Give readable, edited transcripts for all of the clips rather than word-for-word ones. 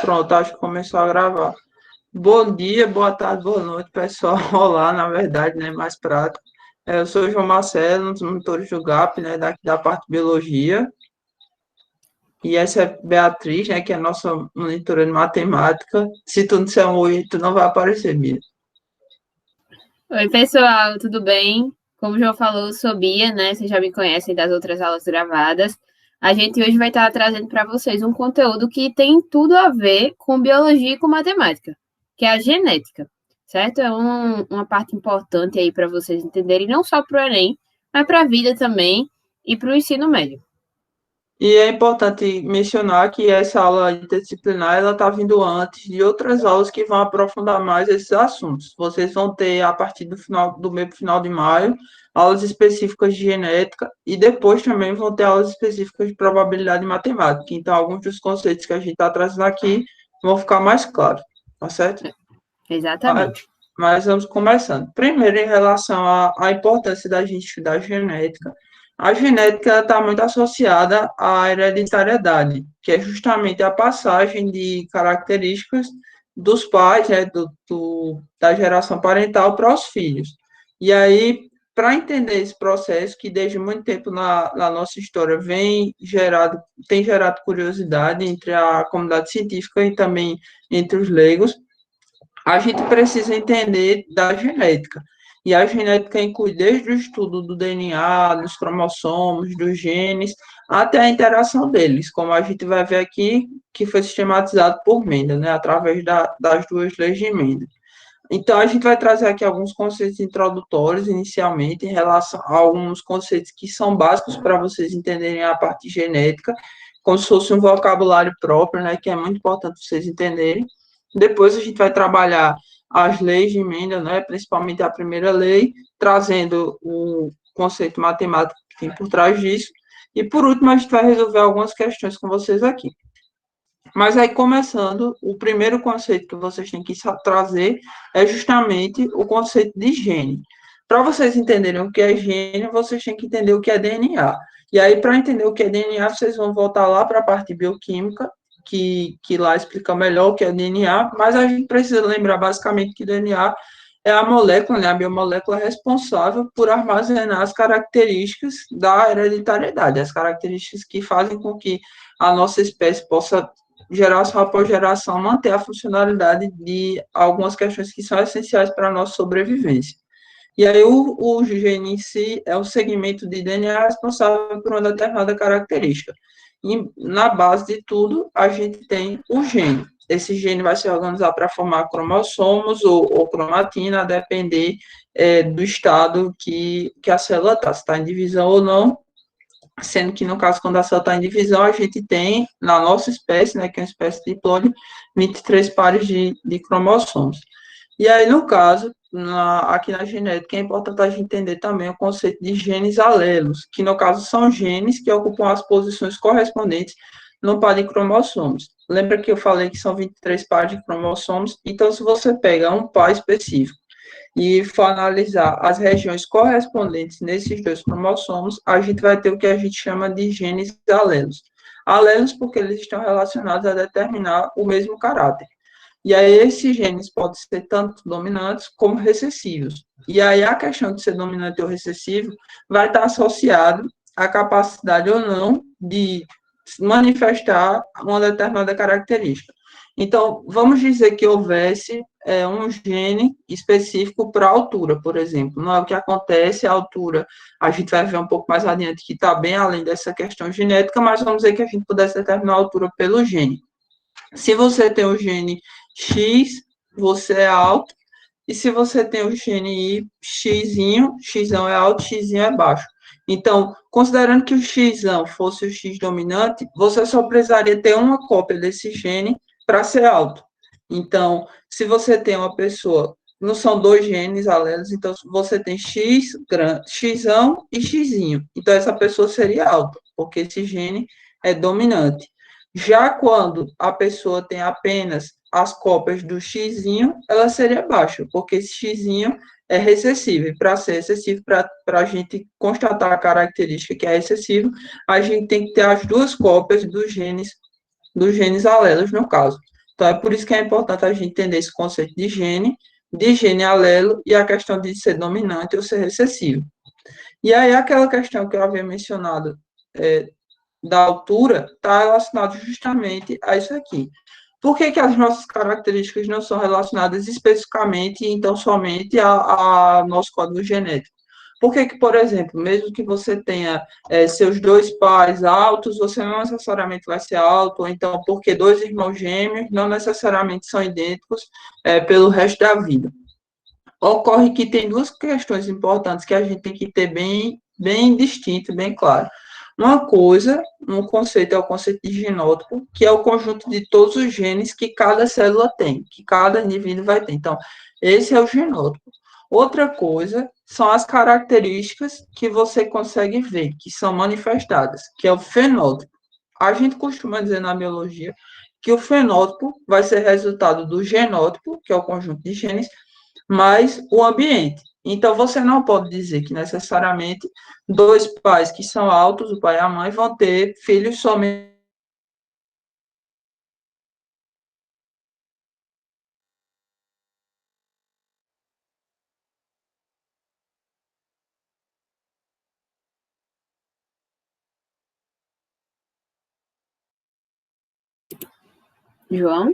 Pronto, acho que começou a gravar. Bom dia, boa tarde, boa noite, pessoal. Olá, na verdade, né? Mais prático. Eu sou o João Marcelo, um dos monitores do GAP, né? Daqui da parte de biologia. E essa é Beatriz, né? Que é a nossa monitora de matemática. Se tu não disser um oi, tu não vai aparecer, Bia. Oi, pessoal, tudo bem? Como o João falou, eu sou Bia, né? Vocês já me conhecem das outras aulas gravadas. A gente hoje vai estar trazendo para vocês um conteúdo que tem tudo a ver com biologia e com matemática, que é a genética, certo? É uma parte importante aí para vocês entenderem, não só para o Enem, mas para a vida também e para o ensino médio. E é importante mencionar que essa aula interdisciplinar ela está vindo antes de outras aulas que vão aprofundar mais esses assuntos. Vocês vão ter, a partir do final do meio para o final de maio, aulas específicas de genética e depois também vão ter aulas específicas de probabilidade matemática. Então, alguns dos conceitos que a gente está trazendo aqui vão ficar mais claros, tá certo? Exatamente. Mas vamos começando. Primeiro, em relação à importância da gente estudar genética. A genética está muito associada à hereditariedade, que é justamente a passagem de características dos pais, né, da geração parental para os filhos. E aí, para entender esse processo, que desde muito tempo na nossa história tem gerado curiosidade entre a comunidade científica e também entre os leigos, a gente precisa entender da genética. E a genética inclui desde o estudo do DNA, dos cromossomos, dos genes, até a interação deles, como a gente vai ver aqui, que foi sistematizado por Mendel, né, através das duas leis de Mendel. Então, a gente vai trazer aqui alguns conceitos introdutórios, inicialmente, em relação a alguns conceitos que são básicos para vocês entenderem a parte genética, como se fosse um vocabulário próprio, né, que é muito importante vocês entenderem. Depois a gente vai trabalhar as leis de Mendel, né, principalmente a primeira lei, trazendo o conceito matemático que tem por trás disso. E, por último, a gente vai resolver algumas questões com vocês aqui. Mas aí, começando, o primeiro conceito que vocês têm que trazer é justamente o conceito de gene. Para vocês entenderem o que é gene, vocês têm que entender o que é DNA. E aí, para entender o que é DNA, vocês vão voltar lá para a parte bioquímica, que lá explica melhor o que é DNA, mas a gente precisa lembrar basicamente que DNA é a molécula, né, a biomolécula responsável por armazenar as características da hereditariedade, as características que fazem com que a nossa espécie possa geração após geração, manter a funcionalidade de algumas questões que são essenciais para a nossa sobrevivência. E aí, o gene em si é o segmento de DNA responsável por uma determinada característica. E na base de tudo, a gente tem o gene. Esse gene vai se organizar para formar cromossomos ou cromatina, a depender do estado que a célula está, se está em divisão ou não, sendo que, no caso, quando a célula está em divisão, a gente tem, na nossa espécie, né, que é uma espécie de clone, 23 pares de cromossomos. E aí, no caso, aqui na genética, é importante a gente entender também o conceito de genes alelos, que, no caso, são genes que ocupam as posições correspondentes no par de cromossomos. Lembra que eu falei que são 23 pares de cromossomos? Então, se você pega um par específico e for analisar as regiões correspondentes nesses dois cromossomos, a gente vai ter o que a gente chama de genes alelos. Alelos porque eles estão relacionados a determinar o mesmo caráter. E aí esses genes podem ser tanto dominantes como recessivos. E aí a questão de ser dominante ou recessivo vai estar associado à capacidade ou não de manifestar uma determinada característica. Então, vamos dizer que houvesse um gene específico para a altura, por exemplo. Não é o que acontece, a altura, a gente vai ver um pouco mais adiante que está bem além dessa questão genética, mas vamos dizer que a gente pudesse determinar a altura pelo gene. Se você tem o gene X, você é alto, e se você tem o gene Y, X é alto, X é baixo. Então, considerando que o X fosse o X dominante, você só precisaria ter uma cópia desse gene para ser alto. Então, se você tem uma pessoa, não são dois genes alelos, então você tem X, X e X. Então, essa pessoa seria alta, porque esse gene é dominante. Já quando a pessoa tem apenas as cópias do X, ela seria baixa, porque esse X é recessivo. E para ser excessivo, para a gente constatar a característica que é excessivo, a gente tem que ter as duas cópias dos genes alelos, no caso. Então, é por isso que é importante a gente entender esse conceito de gene alelo e a questão de ser dominante ou ser recessivo. E aí, aquela questão que eu havia mencionado da altura está relacionado justamente a isso aqui. Por que, que as nossas características não são relacionadas especificamente, então somente a nosso código genético? Por que, que, por exemplo, mesmo que você tenha seus dois pais altos, você não necessariamente vai ser alto, ou então porque dois irmãos gêmeos não necessariamente são idênticos pelo resto da vida? Ocorre que tem duas questões importantes que a gente tem que ter bem distinto, bem claro. Uma coisa, um conceito é o conceito de genótipo, que é o conjunto de todos os genes que cada célula tem, que cada indivíduo vai ter. Então, esse é o genótipo. Outra coisa são as características que você consegue ver, que são manifestadas, que é o fenótipo. A gente costuma dizer na biologia que o fenótipo vai ser resultado do genótipo, que é o conjunto de genes, mais o ambiente. Então, você não pode dizer que necessariamente dois pais que são altos, o pai e a mãe, vão ter filhos somente. João?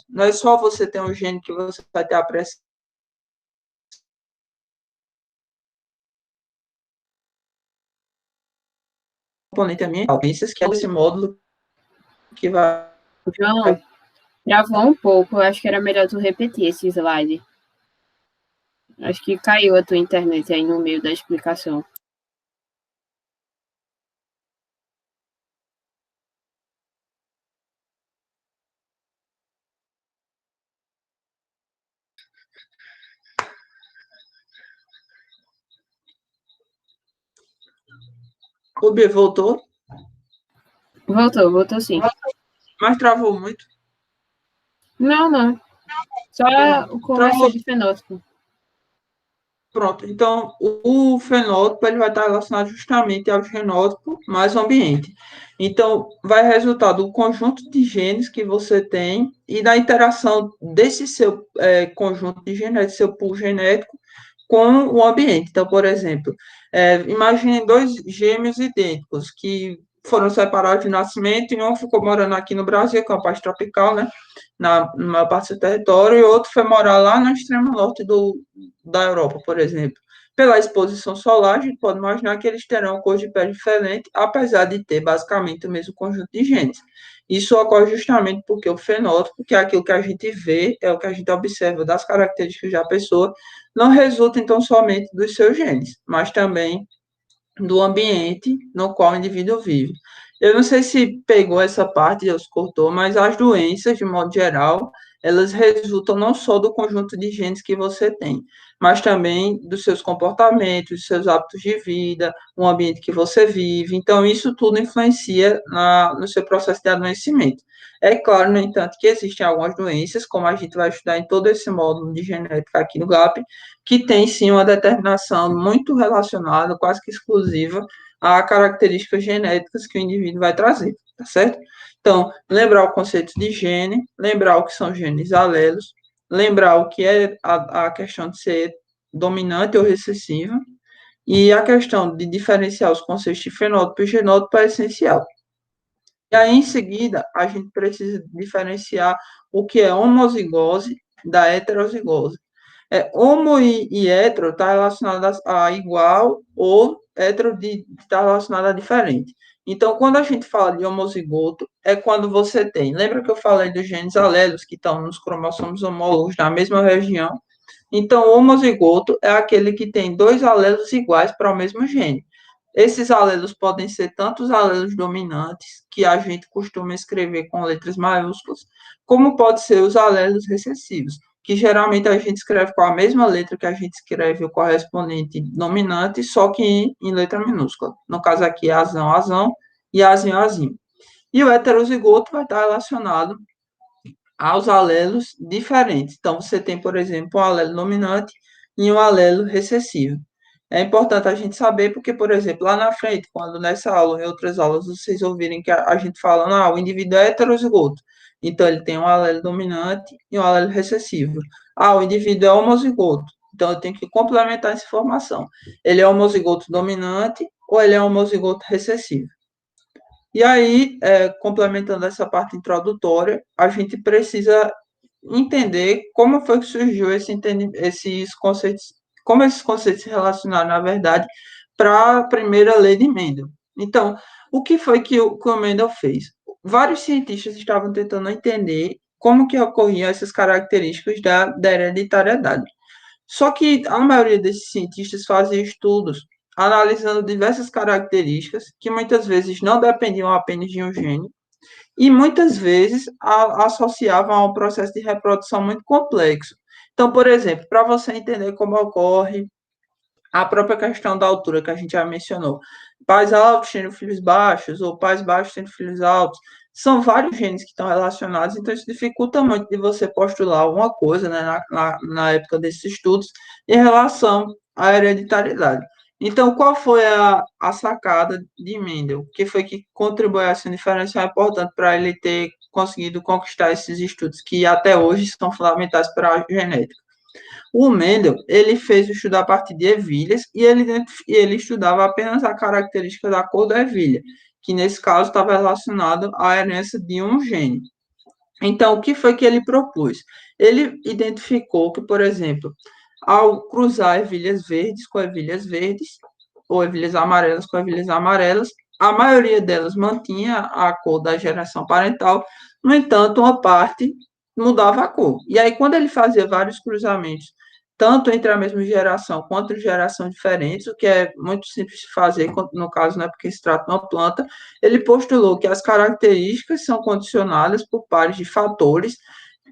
Não é só você ter um gene que você vai ter a pressão componente ambiental. Isso que é esse módulo que vai. João, travou um pouco. Eu acho que era melhor tu repetir esse slide. Acho que caiu a tua internet aí no meio da explicação. O B voltou, Voltou sim. mas travou muito. Não, não. Só Pronto. o conversa Travou. de fenótipo. Pronto, então o fenótipo ele vai estar relacionado justamente ao genótipo mais o ambiente. Então, vai resultar do conjunto de genes que você tem e da interação desse seu conjunto de genes, seu pool genético, com o ambiente. Então, por exemplo, imagine dois gêmeos idênticos que foram separados de nascimento e um ficou morando aqui no Brasil, que é uma parte tropical, né, na maior parte do território, e o outro foi morar lá no extremo norte da Europa, por exemplo. Pela exposição solar, a gente pode imaginar que eles terão cor de pele diferente, apesar de ter basicamente o mesmo conjunto de genes. Isso ocorre justamente porque o fenótipo, que é aquilo que a gente vê, é o que a gente observa das características da pessoa, não resulta então somente dos seus genes, mas também do ambiente no qual o indivíduo vive. Eu não sei se pegou essa parte, Deus cortou, mas as doenças, de modo geral, elas resultam não só do conjunto de genes que você tem, mas também dos seus comportamentos, dos seus hábitos de vida, o ambiente que você vive. Então, isso tudo influencia no seu processo de adoecimento. É claro, no entanto, que existem algumas doenças, como a gente vai estudar em todo esse módulo de genética aqui no GAP, que tem sim uma determinação muito relacionada, quase que exclusiva, a características genéticas que o indivíduo vai trazer, tá certo? Então, lembrar o conceito de gene, lembrar o que são genes alelos, lembrar o que é a questão de ser dominante ou recessiva, e a questão de diferenciar os conceitos de fenótipo e genótipo é essencial. E aí, em seguida, a gente precisa diferenciar o que é homozigose da heterozigose. Homo e hetero está relacionado a igual ou hetero está relacionado a diferente. Então, quando a gente fala de homozigoto, é quando você tem. Lembra que eu falei dos genes alélos que estão nos cromossomos homólogos na mesma região? Então, o homozigoto é aquele que tem dois alelos iguais para o mesmo gene. Esses alelos podem ser tanto os alelos dominantes, que a gente costuma escrever com letras maiúsculas, como pode ser os alelos recessivos. que geralmente a gente escreve com a mesma letra que a gente escreve o correspondente dominante, só que em letra minúscula. No caso aqui, azão, azão, e azinho, azinho. E o heterozigoto vai estar relacionado aos alelos diferentes. Então, você tem, por exemplo, um alelo dominante e um alelo recessivo. É importante a gente saber, porque, por exemplo, lá na frente, quando nessa aula, em outras aulas, vocês ouvirem que a gente falando, o indivíduo é heterozigoto. Então, ele tem um alelo dominante e um alelo recessivo. O indivíduo é homozigoto. Então, eu tenho que complementar essa informação. Ele é homozigoto dominante ou ele é homozigoto recessivo? E aí, complementando essa parte introdutória, a gente precisa entender como foi que surgiu esses conceitos, como esses conceitos se relacionaram, na verdade, para a primeira lei de Mendel. Então, o que foi que o Mendel fez? Vários cientistas estavam tentando entender como que ocorriam essas características da hereditariedade. Só que a maioria desses cientistas fazia estudos analisando diversas características que muitas vezes não dependiam apenas de um gene e muitas vezes associavam a um processo de reprodução muito complexo. Então, por exemplo, para você entender como ocorre a própria questão da altura que a gente já mencionou, pais altos tendo filhos baixos ou pais baixos tendo filhos altos, são vários genes que estão relacionados, então isso dificulta muito de você postular alguma coisa, né, na época desses estudos em relação à hereditariedade. Então, qual foi a sacada de Mendel? O que foi que contribuiu a essa diferencial importante para ele ter conseguido conquistar esses estudos que até hoje são fundamentais para a genética? O Mendel, ele fez o estudo a partir de ervilhas e ele estudava apenas a característica da cor da ervilha, que nesse caso estava relacionado à herança de um gene. Então, o que foi que ele propôs? Ele identificou que, por exemplo, ao cruzar ervilhas verdes com ervilhas verdes, ou ervilhas amarelas com ervilhas amarelas, a maioria delas mantinha a cor da geração parental, no entanto, uma parte mudava a cor. E aí, quando ele fazia vários cruzamentos, tanto entre a mesma geração quanto entre gerações diferentes, o que é muito simples de fazer, no caso, não é porque se trata de uma planta, ele postulou que as características são condicionadas por pares de fatores.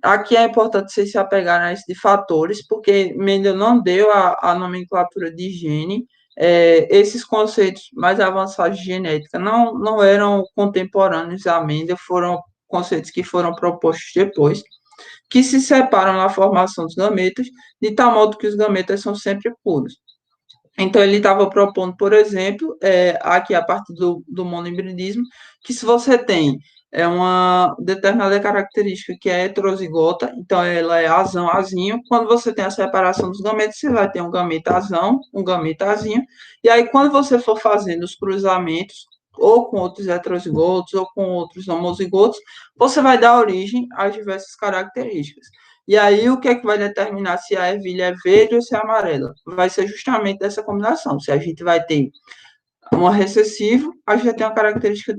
Aqui é importante vocês se apegarem a isso de fatores, porque Mendel não deu a nomenclatura de gene. Esses conceitos mais avançados de genética não eram contemporâneos a Mendel, foram conceitos que foram propostos depois, que se separam na formação dos gametas, de tal modo que os gametas são sempre puros. Então, ele estava propondo, por exemplo, aqui a partir do monohibridismo, que se você tem uma determinada característica que é heterozigota, então ela é azão, azinho, quando você tem a separação dos gametas, você vai ter um gameta azão, um gameta azinho, e aí quando você for fazendo os cruzamentos, ou com outros heterozigotos, ou com outros homozigotos, você vai dar origem às diversas características. E aí, o que é que vai determinar se a ervilha é verde ou se é amarela? Vai ser justamente dessa combinação. Se a gente vai ter um recessivo, a gente tem uma característica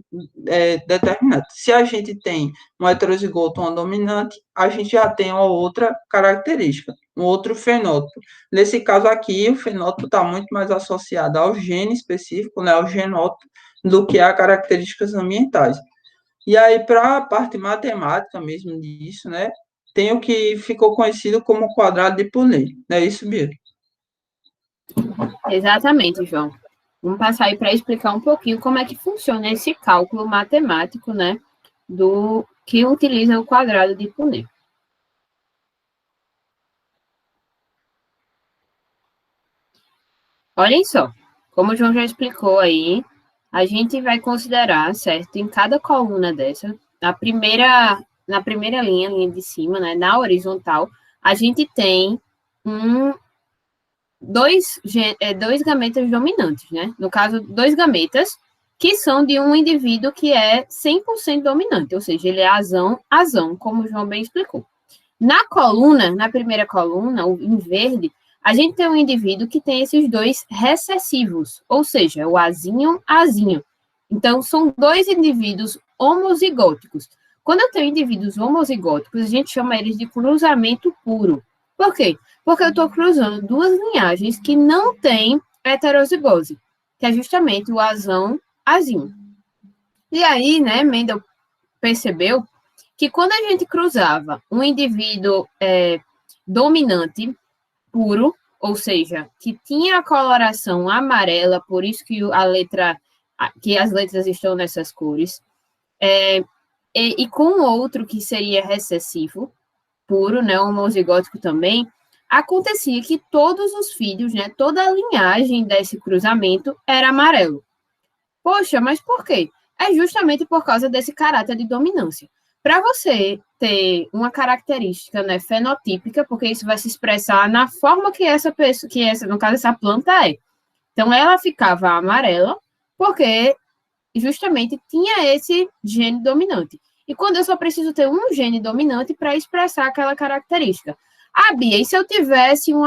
determinante. Se a gente tem um heterozigoto ou um dominante, a gente já tem uma outra característica, um outro fenótipo. Nesse caso aqui, o fenótipo está muito mais associado ao gene específico, né, ao genótipo, do que a características ambientais. E aí, para a parte matemática mesmo disso, né, tem o que ficou conhecido como quadrado de Punnett. Não é isso, Bia? Exatamente, João. Vamos passar aí para explicar um pouquinho como é que funciona esse cálculo matemático, né, do que utiliza o quadrado de Punnett. Olhem só, como o João já explicou aí, a gente vai considerar, certo, em cada coluna dessa, na primeira linha de cima, né, na horizontal, a gente tem dois gametas dominantes, né? No caso, dois gametas que são de um indivíduo que é 100% dominante, ou seja, ele é azão, como o João bem explicou. Na primeira coluna, em verde, a gente tem um indivíduo que tem esses dois recessivos, ou seja, o azinho. Então, são dois indivíduos homozigóticos. Quando eu tenho indivíduos homozigóticos, a gente chama eles de cruzamento puro. Por quê? Porque eu estou cruzando duas linhagens que não têm heterozigose, que é justamente o azinho. E aí, né, Mendel percebeu que quando a gente cruzava um indivíduo dominante puro, ou seja, que tinha a coloração amarela, por isso que que as letras estão nessas cores, e com outro que seria recessivo, puro, né, homozigótico também, acontecia que todos os filhos, né, toda a linhagem desse cruzamento era amarelo. Poxa, mas por quê? É justamente por causa desse caráter de dominância. Para você ter uma característica, né, fenotípica, porque isso vai se expressar na forma que essa pessoa, no caso, essa planta é. Então, ela ficava amarela, porque justamente tinha esse gene dominante. E quando eu só preciso ter um gene dominante para expressar aquela característica. Ah, Bia, e se eu tivesse um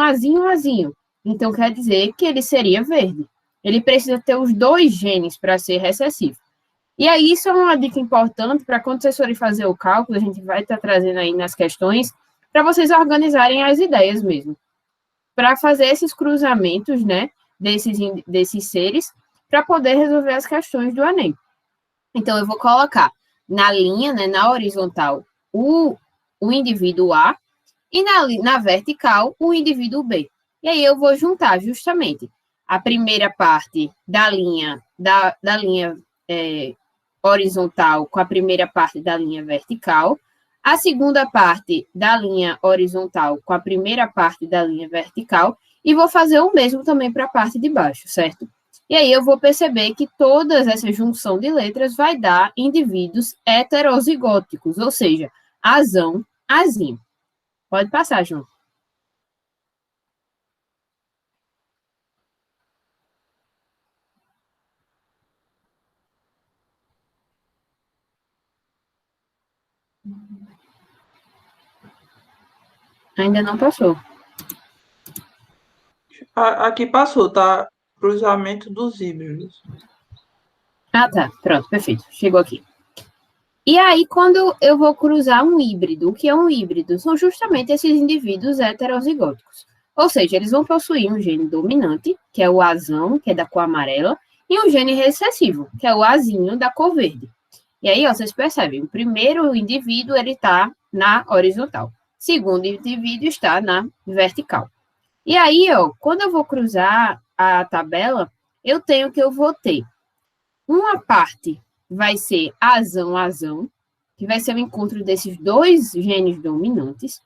azinho? Então, quer dizer que ele seria verde. Ele precisa ter os dois genes para ser recessivo. E aí, isso é uma dica importante para quando vocês forem fazer o cálculo, a gente vai estar trazendo aí nas questões, para vocês organizarem as ideias mesmo. Para fazer esses cruzamentos, né, desses seres, para poder resolver as questões do Enem. Então, eu vou colocar na linha, né, na horizontal, o indivíduo A, e na vertical, o indivíduo B. E aí, eu vou juntar justamente a primeira parte da linha, horizontal com a primeira parte da linha vertical, a segunda parte da linha horizontal com a primeira parte da linha vertical, e vou fazer o mesmo também para a parte de baixo, certo? E aí eu vou perceber que toda essa junção de letras vai dar indivíduos heterozigóticos, ou seja, azão, azinho. Pode passar, João. Ainda não passou. Aqui passou, tá? Cruzamento dos híbridos. Ah, tá. Pronto, perfeito. Chegou aqui. E aí, quando eu vou cruzar um híbrido, o que é um híbrido? São justamente esses indivíduos heterozigóticos. Ou seja, eles vão possuir um gene dominante, que é o azão, que é da cor amarela, e um gene recessivo, que é o azinho, da cor verde. E aí, ó, vocês percebem, o primeiro indivíduo, ele está na horizontal. O segundo indivíduo está na vertical. E aí, ó, quando eu vou cruzar a tabela, eu vou ter uma parte vai ser azão, que vai ser o encontro desses dois genes dominantes.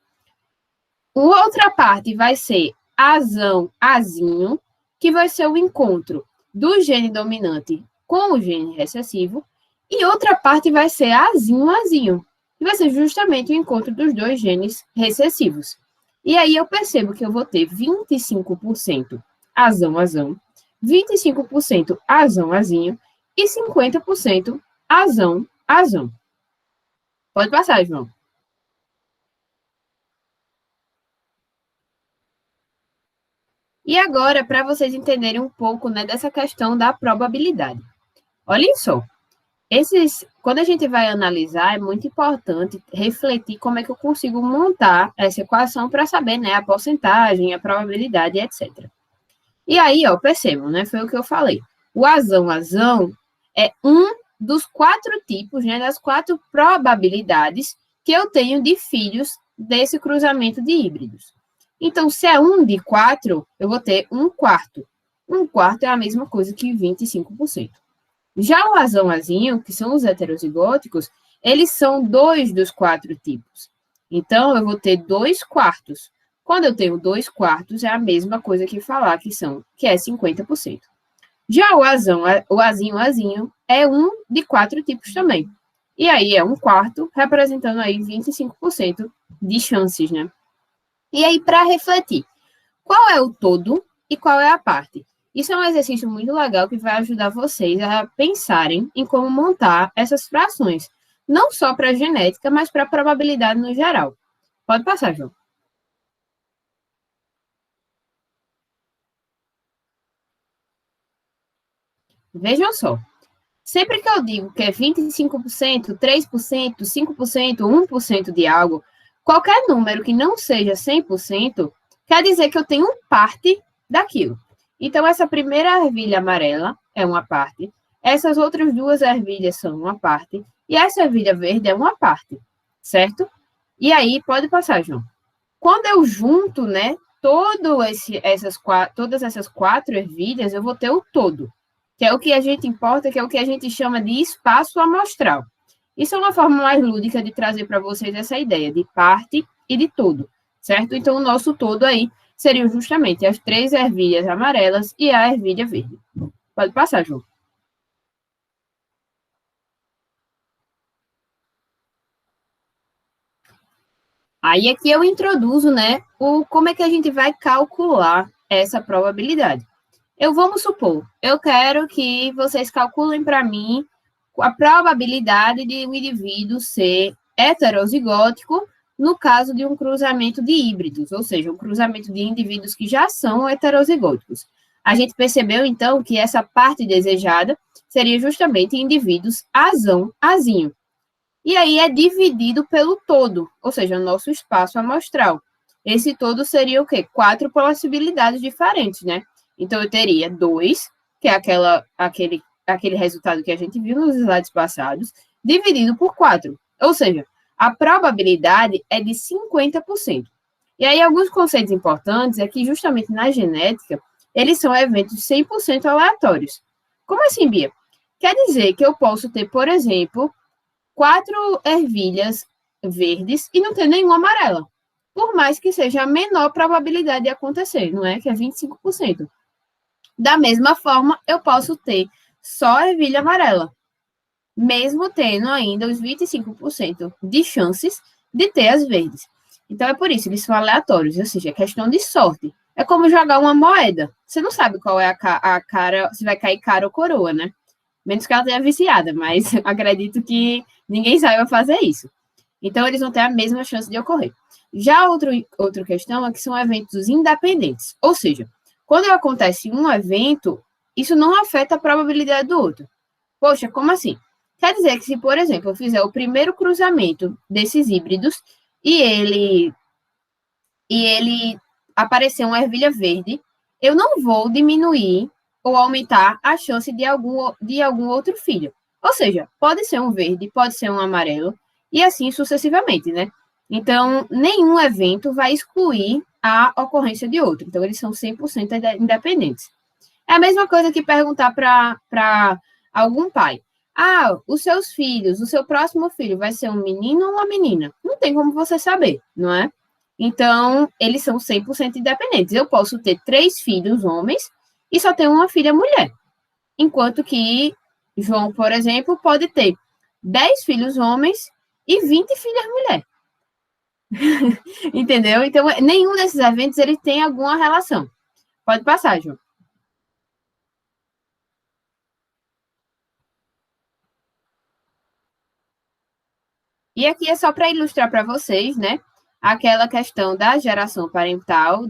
Outra parte vai ser azão, azinho, que vai ser o encontro do gene dominante com o gene recessivo. E outra parte vai ser azinho, que vai ser justamente o encontro dos dois genes recessivos. E aí eu percebo que eu vou ter 25% azão, 25% azinho, e 50% azão. Pode passar, João. E agora, para vocês entenderem um pouco, né, dessa questão da probabilidade. Olhem só, quando a gente vai analisar, é muito importante refletir como é que eu consigo montar essa equação para saber, né, a porcentagem, a probabilidade, etc. E aí, ó, percebam, né, foi o que eu falei. O azão é um dos 4 tipos, né, das 4 probabilidades que eu tenho de filhos desse cruzamento de híbridos. Então, se é 1 de 4, eu vou ter 1/4. 1/4 é a mesma coisa que 25%. Já o azinho, que são os heterozigóticos, eles são 2 dos 4 tipos. Então, eu vou ter 2/4. Quando eu tenho 2/4, é a mesma coisa que falar que é 50%. Já o azinho é um de 4 tipos também. E aí é 1/4, representando aí 25% de chances, né? E aí, para refletir, qual é o todo e qual é a parte? Isso é um exercício muito legal que vai ajudar vocês a pensarem em como montar essas frações, não só para a genética, mas para a probabilidade no geral. Pode passar, João. Vejam só. Sempre que eu digo que é 25%, 3%, 5%, 1% de algo, qualquer número que não seja 100%, quer dizer que eu tenho parte daquilo. Então, essa primeira ervilha amarela é uma parte, essas outras 2 ervilhas são uma parte, e essa ervilha verde é uma parte, certo? E aí, pode passar, João. quando eu junto, né, todas essas 4 ervilhas, eu vou ter o todo, que é o que a gente importa, que é o que a gente chama de espaço amostral. Isso é uma forma mais lúdica de trazer para vocês essa ideia de parte e de todo, certo? Então, o nosso todo aí seriam justamente as 3 ervilhas amarelas e a ervilha verde. Pode passar, João. Aí aqui eu introduzo, né, como é que a gente vai calcular essa probabilidade. Vamos supor, eu quero que vocês calculem para mim a probabilidade de um indivíduo ser heterozigótico no caso de um cruzamento de híbridos, ou seja, um cruzamento de indivíduos que já são heterozigóticos. A gente percebeu, então, que essa parte desejada seria justamente indivíduos azão, azinho. E aí é dividido pelo todo, ou seja, o nosso espaço amostral. Esse todo seria o quê? 4 possibilidades diferentes, né? Então, eu teria 2, que é aquele resultado que a gente viu nos slides passados, dividido por 4. Ou seja, a probabilidade é de 50%. E aí, alguns conceitos importantes é que, justamente na genética, eles são eventos 100% aleatórios. Como assim, Bia? Quer dizer que eu posso ter, por exemplo, 4 ervilhas verdes e não ter nenhuma amarela. Por mais que seja a menor probabilidade de acontecer, não é? Que é 25%. Da mesma forma, eu posso ter só ervilha amarela, mesmo tendo ainda os 25% de chances de ter as verdes. Então, é por isso, eles são aleatórios, ou seja, é questão de sorte. É como jogar uma moeda. Você não sabe qual é a cara, se vai cair cara ou coroa, né? Menos que ela tenha viciada, mas acredito que ninguém saiba fazer isso. Então, eles vão ter a mesma chance de ocorrer. Já outra questão é que são eventos independentes. Ou seja, quando acontece um evento, isso não afeta a probabilidade do outro. Poxa, como assim? Quer dizer que se, por exemplo, eu fizer o primeiro cruzamento desses híbridos e ele aparecer uma ervilha verde, eu não vou diminuir ou aumentar a chance de algum outro filho. Ou seja, pode ser um verde, pode ser um amarelo, e assim sucessivamente, né? Então, nenhum evento vai excluir a ocorrência de outro. Então, eles são 100% independentes. É a mesma coisa que perguntar para algum pai. Ah, os seus filhos, o seu próximo filho vai ser um menino ou uma menina? Não tem como você saber, não é? Então, eles são 100% independentes. Eu posso ter 3 filhos homens e só ter uma filha mulher. Enquanto que João, por exemplo, pode ter 10 filhos homens e 20 filhas mulheres. Entendeu? Então, nenhum desses eventos ele tem alguma relação. Pode passar, João. E aqui é só para ilustrar para vocês, né? Aquela questão da geração parental,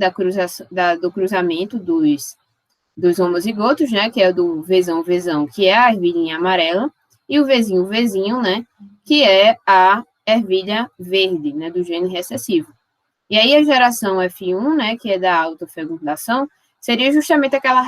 do cruzamento dos homozigotos, né? Que é do Vzão, que é a ervilhinha amarela, e o Vzinho, né? Que é a ervilha verde, né? Do gene recessivo. E aí a geração F1, né? Que é da autofecundação, seria justamente aquela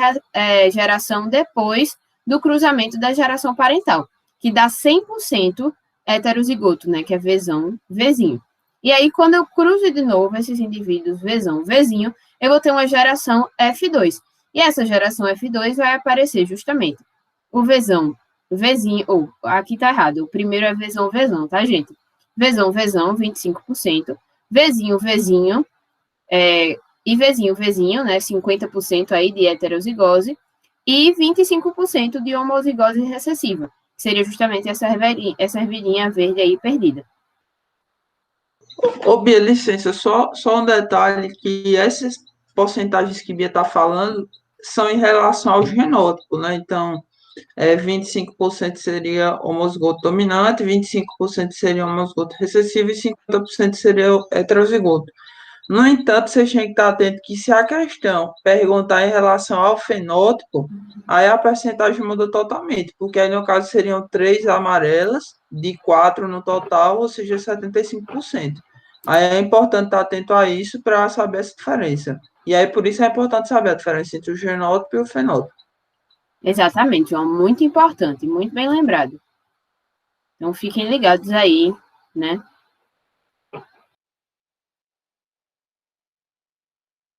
geração depois do cruzamento da geração parental, que dá 100% heterozigoto, né? Que é Vzinho. E aí, quando eu cruzo de novo esses indivíduos Vzinho, eu vou ter uma geração F2. E essa geração F2 vai aparecer justamente o Vzinho, ou aqui tá errado, o primeiro é Vzão, tá, gente? Vzão, 25%, Vzinho, e Vzinho, né, 50% aí de heterozigose, e 25% de homozigose recessiva, que seria justamente essa ervilhinha verde aí perdida. Ô, Bia, licença, só um detalhe, que essas porcentagens que Bia está falando são em relação ao genótipo, né? Então, 25% seria homozigoto dominante, 25% seria homozigoto recessivo e 50% seria heterozigoto. No entanto, você tem que estar atento que se a questão perguntar em relação ao fenótipo, aí a percentagem muda totalmente, porque aí no caso seriam 3 amarelas, de 4 no total, ou seja, 75%. Aí é importante estar atento a isso para saber essa diferença. E aí por isso é importante saber a diferença entre o genótipo e o fenótipo. Exatamente, João, muito importante, muito bem lembrado. Então fiquem ligados aí, né?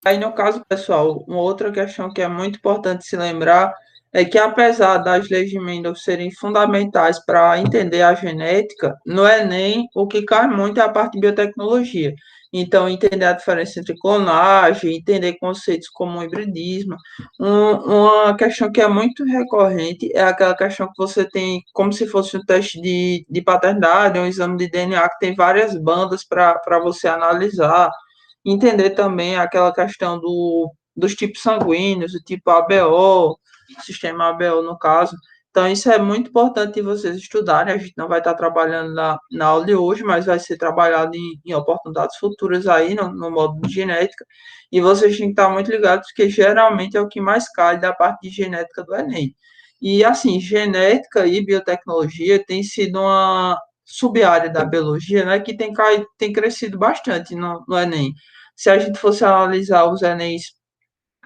Aí, no caso, pessoal, uma outra questão que é muito importante se lembrar é que, apesar das leis de Mendel serem fundamentais para entender a genética, no Enem, o que cai muito é a parte de biotecnologia. Então, entender a diferença entre clonagem, entender conceitos como hibridismo. Uma questão que é muito recorrente é aquela questão que você tem como se fosse um teste de paternidade, um exame de DNA que tem várias bandas para você analisar, entender também aquela questão dos tipos sanguíneos, o tipo ABO, sistema ABO no caso. Então, isso é muito importante vocês estudarem. A gente não vai estar trabalhando na aula de hoje, mas vai ser trabalhado em oportunidades futuras aí, no modo de genética. E vocês têm que estar muito ligados, porque geralmente é o que mais cai da parte de genética do Enem. E, assim, genética e biotecnologia tem sido uma sub-área da biologia, né, que tem crescido bastante no Enem. Se a gente fosse analisar os Enems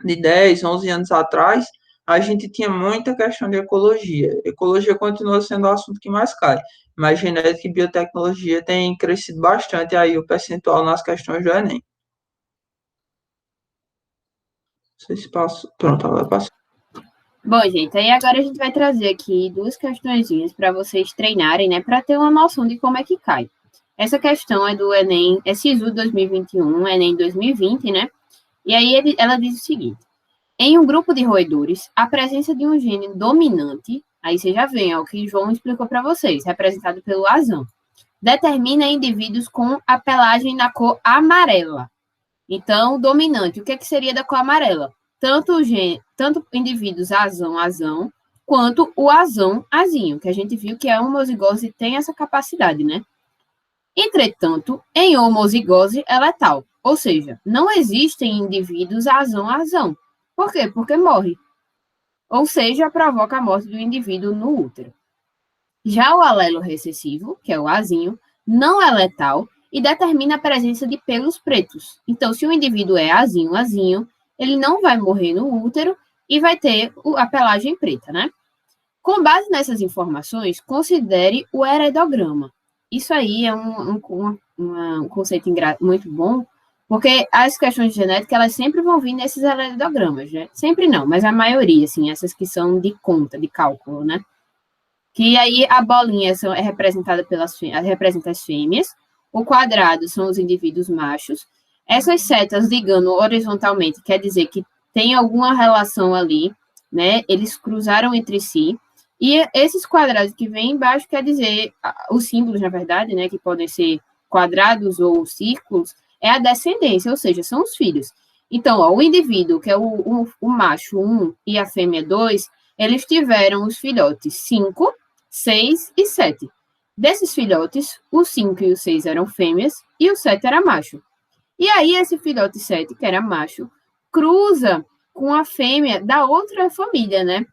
de 10, 11 anos atrás, a gente tinha muita questão de ecologia. Ecologia continua sendo o assunto que mais cai, mas genética e biotecnologia tem crescido bastante aí o percentual nas questões do Enem. Não sei se passo. Pronto, agora passou. Bom, gente, aí agora a gente vai trazer aqui duas questõezinhas para vocês treinarem, né, para ter uma noção de como é que cai. Essa questão é do Enem, é SISU 2021, Enem 2020, né? E aí ela diz o seguinte: em um grupo de roedores, a presença de um gene dominante, aí você já vê, ó, o que João explicou para vocês, representado pelo azão, determina indivíduos com a pelagem na cor amarela. Então, dominante, o que, que seria da cor amarela? Tanto indivíduos azão, quanto o azão azinho, que a gente viu que a homozigose tem essa capacidade, né? Entretanto, em homozigose é letal, ou seja, não existem indivíduos azão. Por quê? Porque morre. Ou seja, provoca a morte do indivíduo no útero. Já o alelo recessivo, que é o azinho, não é letal e determina a presença de pelos pretos. Então, se o indivíduo é azinho, ele não vai morrer no útero e vai ter a pelagem preta, né? Com base nessas informações, considere o heredograma. Isso aí é um conceito muito bom, porque as questões de genética, elas sempre vão vir nesses heredogramas, né? Sempre não, mas a maioria, assim, essas que são de conta, de cálculo, né? Que aí a bolinha é representada representa as fêmeas, o quadrado são os indivíduos machos, essas setas ligando horizontalmente quer dizer que tem alguma relação ali, né? Eles cruzaram entre si, e esses quadrados que vêm embaixo quer dizer, os símbolos, na verdade, né, que podem ser quadrados ou círculos, é a descendência, ou seja, são os filhos. Então, ó, o indivíduo, que é o macho 1 e a fêmea 2, eles tiveram os filhotes 5, 6 e 7. Desses filhotes, o 5 e o 6 eram fêmeas e o 7 era macho. E aí, esse filhote 7, que era macho, cruza com a fêmea da outra família, né?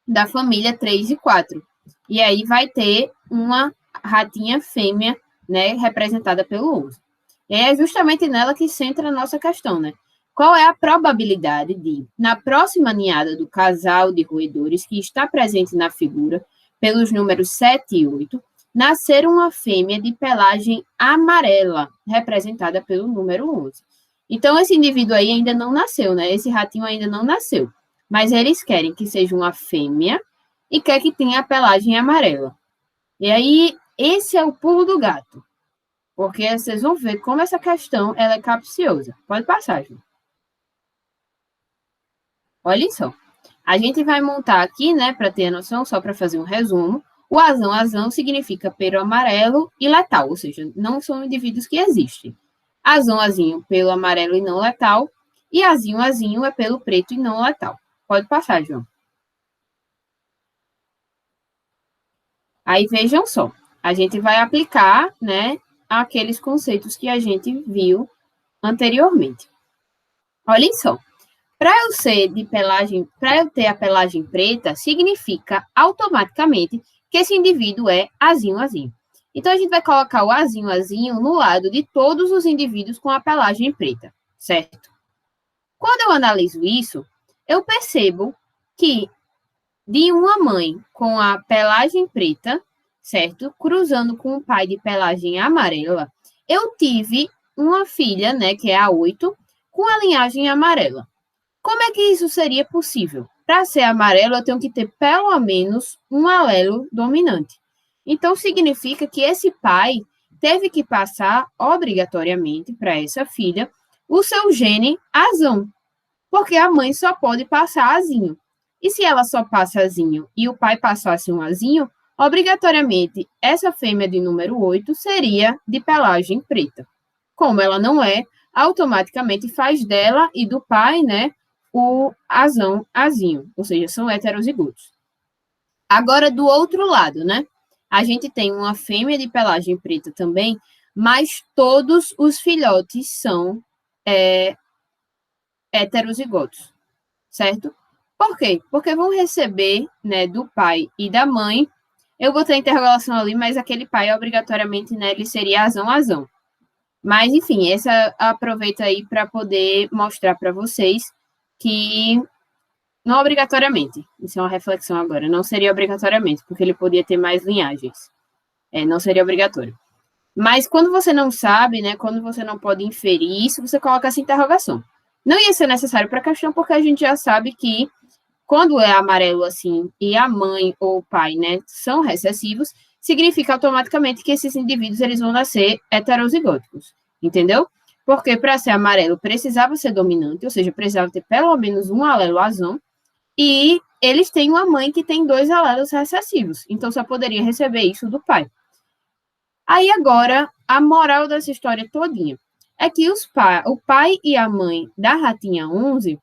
Da família 3 e 4. E aí vai ter uma ratinha fêmea, né? Representada pelo 11. E é justamente nela que centra a nossa questão, né? Qual é a probabilidade de, na próxima ninhada do casal de roedores que está presente na figura, pelos números 7 e 8, nascer uma fêmea de pelagem amarela, representada pelo número 11. Então, esse indivíduo aí ainda não nasceu, né? Esse ratinho ainda não nasceu. Mas eles querem que seja uma fêmea e quer que tenha a pelagem amarela. E aí, esse é o pulo do gato. Porque vocês vão ver como essa questão ela é capciosa. Pode passar, Ju. Olha só. A gente vai montar aqui, né, para ter a noção, só para fazer um resumo. O azão significa pelo amarelo e letal, ou seja, não são indivíduos que existem. Azinho, pelo amarelo e não letal. E azinho é pelo preto e não letal. Pode passar, João. Aí vejam só, a gente vai aplicar, né, aqueles conceitos que a gente viu anteriormente. Olhem só. Para eu ter a pelagem preta, significa automaticamente que esse indivíduo é azinho. Então, a gente vai colocar o azinho no lado de todos os indivíduos com a pelagem preta, certo? Quando eu analiso isso, eu percebo que de uma mãe com a pelagem preta, certo? Cruzando com o pai de pelagem amarela, eu tive uma filha, né, que é a 8, com a linhagem amarela. Como é que isso seria possível? Para ser amarelo, eu tenho que ter pelo menos um alelo dominante. Então, significa que esse pai teve que passar obrigatoriamente para essa filha o seu gene azão, porque a mãe só pode passar azinho. E se ela só passa azinho e o pai passasse um azinho, obrigatoriamente essa fêmea de número 8 seria de pelagem preta. Como ela não é, automaticamente faz dela e do pai, né, o azão azinho, ou seja, são heterozigotos. Agora, do outro lado, né, a gente tem uma fêmea de pelagem preta também, mas todos os filhotes são heterozigotos, certo? Por quê? Porque vão receber, né, do pai e da mãe. Eu botei a interrogação ali, mas aquele pai, obrigatoriamente, né, ele seria azão. Mas, enfim, essa aproveita aí para poder mostrar para vocês que não obrigatoriamente, isso é uma reflexão agora, não seria obrigatoriamente, porque ele podia ter mais linhagens. Não seria obrigatório. Mas quando você não sabe, né, quando você não pode inferir isso, você coloca essa interrogação. Não ia ser necessário para a questão, porque a gente já sabe que quando é amarelo assim e a mãe ou o pai, né, são recessivos, significa automaticamente que esses indivíduos eles vão nascer heterozigóticos, entendeu? Porque para ser amarelo precisava ser dominante, ou seja, precisava ter pelo menos um alelo azão, e eles têm uma mãe que tem 2 alelos recessivos, então só poderia receber isso do pai. Aí agora, a moral dessa história todinha é que o pai e a mãe da ratinha 11,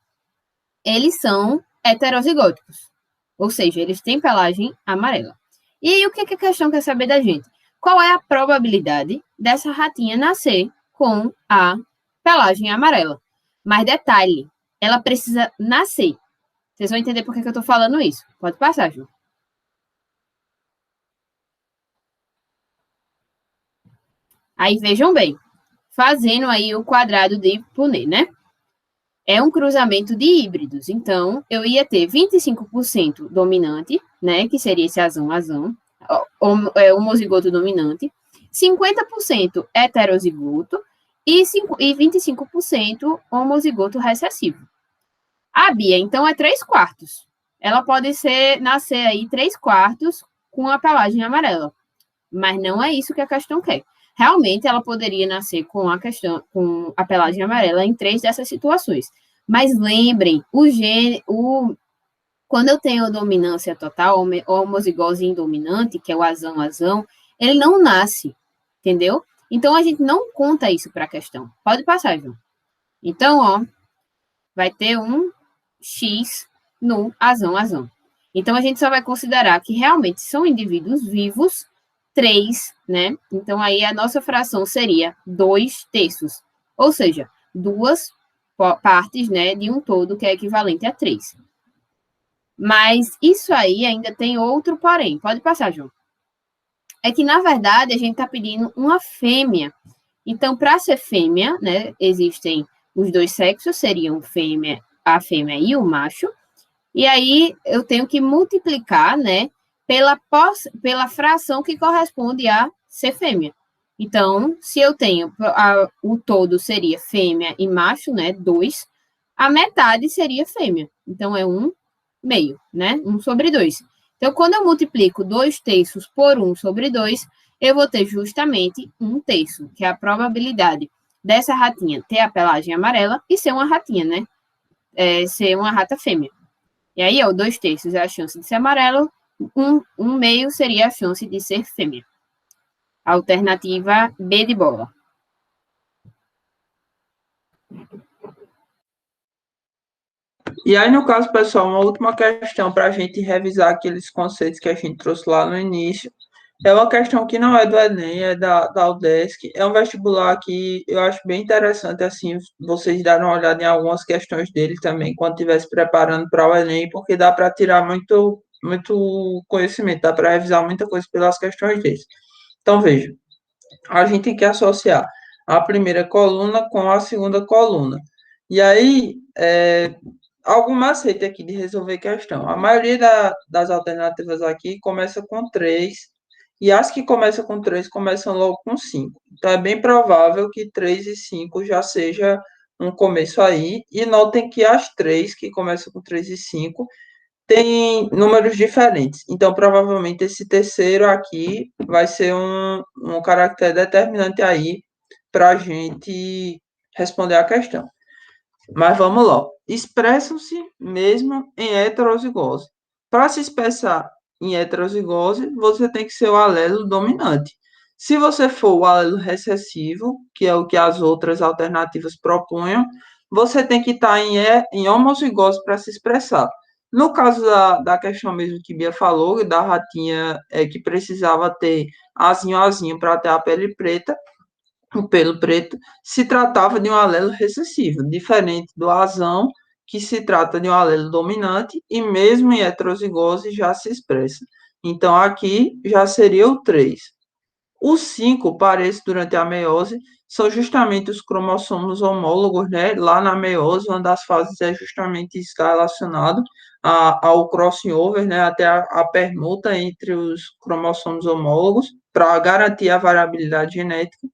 eles são heterozigóticos, ou seja, eles têm pelagem amarela. E aí o que a questão quer saber da gente? Qual é a probabilidade dessa ratinha nascer com a pelagem amarela? Mas detalhe, ela precisa nascer. Vocês vão entender por que eu estou falando isso. Pode passar, Ju. Aí vejam bem, fazendo aí o quadrado de Punnett, né? É um cruzamento de híbridos, então eu ia ter 25% dominante, né, que seria esse azão, homozigoto dominante, 50% heterozigoto e 25% homozigoto recessivo. A Bia, então, é 3/4. Ela pode nascer aí 3/4 com a pelagem amarela, mas não é isso que a questão quer. Realmente, ela poderia nascer com a pelagem amarela em 3 dessas situações. Mas lembrem, quando eu tenho dominância total, homozigose indominante, que é o azão, ele não nasce, entendeu? Então, a gente não conta isso para a questão. Pode passar, João. Então, ó, vai ter um X no azão. Então, a gente só vai considerar que realmente são indivíduos vivos, 3, né? Então, aí a nossa fração seria 2/3. Ou seja, 2 partes, né, de um todo que é equivalente a 3. Mas isso aí ainda tem outro porém. Pode passar, João. É que, na verdade, a gente está pedindo uma fêmea. Então, para ser fêmea, né, existem os 2 sexos, seriam a fêmea e o macho. E aí eu tenho que multiplicar, né, pela fração que corresponde a ser fêmea. Então, se eu tenho o todo seria fêmea e macho, né, 2, a metade seria fêmea. Então, é 1/2, né, 1/2. Então, quando eu multiplico 2/3 por 1/2, eu vou ter justamente 1/3, que é a probabilidade dessa ratinha ter a pelagem amarela e ser uma ratinha, né, ser uma rata fêmea. E aí, ó, 2/3 é a chance de ser amarelo, 1/2 seria a chance de ser fêmea. Alternativa B de bola. E aí, no caso, pessoal, uma última questão para a gente revisar aqueles conceitos que a gente trouxe lá no início. É uma questão que não é do Enem, é da UDESC. É um vestibular que eu acho bem interessante, assim, vocês darem uma olhada em algumas questões dele também, quando estiver se preparando para o Enem, porque dá para tirar muito, muito conhecimento, dá para revisar muita coisa pelas questões dele. Então, veja, a gente tem que associar a primeira coluna com a segunda coluna. E aí, algum macete aqui de resolver questão. A maioria das alternativas aqui começa com 3, e as que começam com 3 começam logo com 5. Então, é bem provável que 3 e 5 já seja um começo aí, e notem que as três, que começam com 3 e 5, têm números diferentes. Então, provavelmente, esse terceiro aqui vai ser um caractere determinante aí para a gente responder a questão. Mas vamos lá. Expressam-se mesmo em heterozigose. Para se expressar em heterozigose, você tem que ser o alelo dominante. Se você for o alelo recessivo, que é o que as outras alternativas propunham, você tem que estar em homozigose para se expressar. No caso da questão mesmo que Bia falou, da ratinha que precisava ter azinho para ter a pele preta, o pelo preto, se tratava de um alelo recessivo, diferente do azão, que se trata de um alelo dominante e mesmo em heterozigose já se expressa. Então, aqui já seria o 3. Os 5 pares durante a meiose são justamente os cromossomos homólogos, né? Lá na meiose, uma das fases é justamente está relacionado ao crossing over, né? Até a permuta entre os cromossomos homólogos para garantir a variabilidade genética.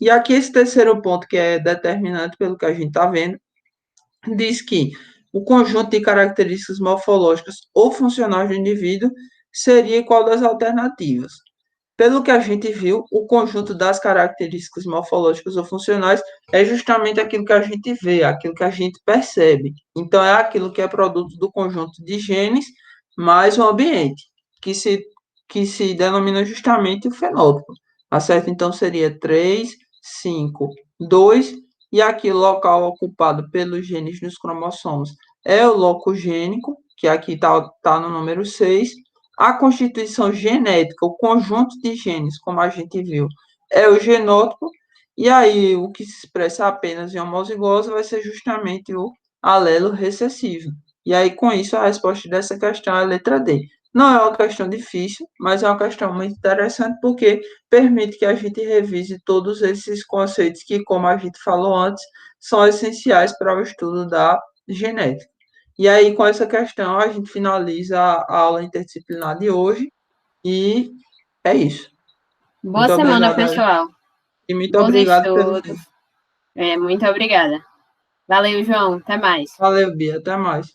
E aqui esse terceiro ponto, que é determinante pelo que a gente está vendo, diz que o conjunto de características morfológicas ou funcionais do indivíduo seria qual das alternativas. Pelo que a gente viu, o conjunto das características morfológicas ou funcionais é justamente aquilo que a gente vê, aquilo que a gente percebe. Então, é aquilo que é produto do conjunto de genes mais o ambiente, que se denomina justamente o fenótipo. Tá certo? Então, seria 3, 5, 2, e aqui o local ocupado pelos genes nos cromossomos é o locogênico, que aqui está no número 6. A constituição genética, o conjunto de genes, como a gente viu, é o genótipo, e aí o que se expressa apenas em homozigose vai ser justamente o alelo recessivo. E aí, com isso, a resposta dessa questão é a letra D. Não é uma questão difícil, mas é uma questão muito interessante porque permite que a gente revise todos esses conceitos que, como a gente falou antes, são essenciais para o estudo da genética. E aí, com essa questão, a gente finaliza a aula interdisciplinar de hoje e é isso. Boa Muito semana, obrigado pessoal. e muito Bons obrigado pelo estudos. tempo. Muito obrigada. Valeu, João. Até mais. Valeu, Bia. Até mais.